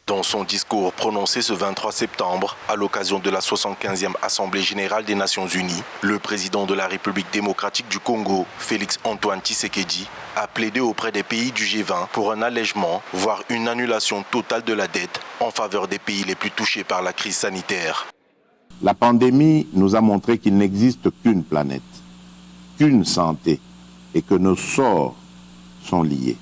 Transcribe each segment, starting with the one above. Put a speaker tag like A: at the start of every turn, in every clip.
A: Dans son discours prononcé ce 23 septembre, à l'occasion de la 75e Assemblée générale des Nations unies, le président de la République démocratique du Congo, Félix Antoine Tshisekedi, a plaidé auprès des pays du G20 pour un allègement, voire une annulation totale de la dette en faveur des pays les plus touchés par la crise sanitaire.
B: La pandémie nous a montré qu'il n'existe qu'une planète, qu'une santé, et que nos sorts sont liés.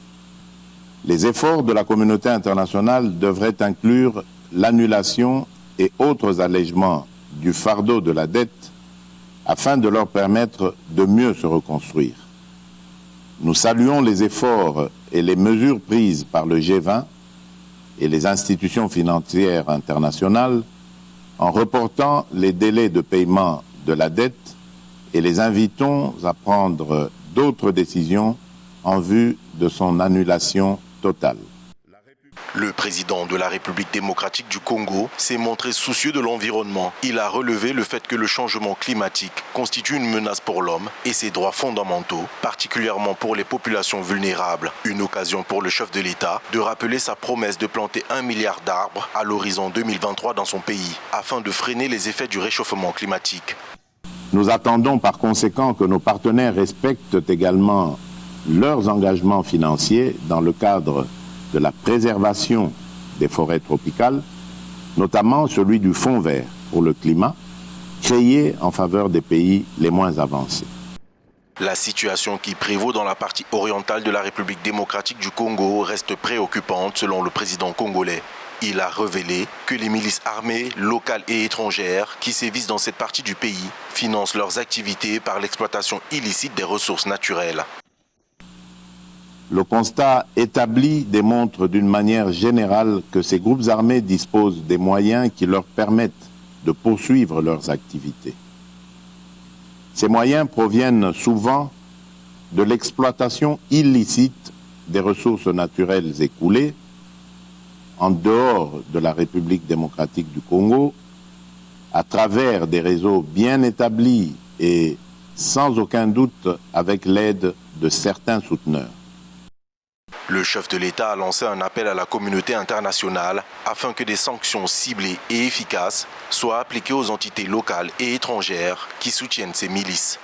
B: Les efforts de la communauté internationale devraient inclure l'annulation et autres allègements du fardeau de la dette afin de leur permettre de mieux se reconstruire. Nous saluons les efforts et les mesures prises par le G20 et les institutions financières internationales en reportant les délais de paiement de la dette et les invitons à prendre d'autres décisions en vue de son annulation totale.
A: Le président de la République démocratique du Congo s'est montré soucieux de l'environnement. Il a relevé le fait que le changement climatique constitue une menace pour l'homme et ses droits fondamentaux, particulièrement pour les populations vulnérables. Une occasion pour le chef de l'État de rappeler sa promesse de planter 1 milliard d'arbres à l'horizon 2023 dans son pays, afin de freiner les effets du réchauffement climatique.
B: Nous attendons par conséquent que nos partenaires respectent également leurs engagements financiers dans le cadre de la préservation des forêts tropicales, notamment celui du Fonds vert pour le climat, créé en faveur des pays les moins avancés.
A: La situation qui prévaut dans la partie orientale de la République démocratique du Congo reste préoccupante selon le président congolais. Il a révélé que les milices armées, locales et étrangères qui sévissent dans cette partie du pays financent leurs activités par l'exploitation illicite des ressources naturelles.
B: Le constat établi démontre d'une manière générale que ces groupes armés disposent des moyens qui leur permettent de poursuivre leurs activités. Ces moyens proviennent souvent de l'exploitation illicite des ressources naturelles écoulées en dehors de la République démocratique du Congo, à travers des réseaux bien établis et sans aucun doute avec l'aide de certains souteneurs.
A: Le chef de l'État a lancé un appel à la communauté internationale afin que des sanctions ciblées et efficaces soient appliquées aux entités locales et étrangères qui soutiennent ces milices.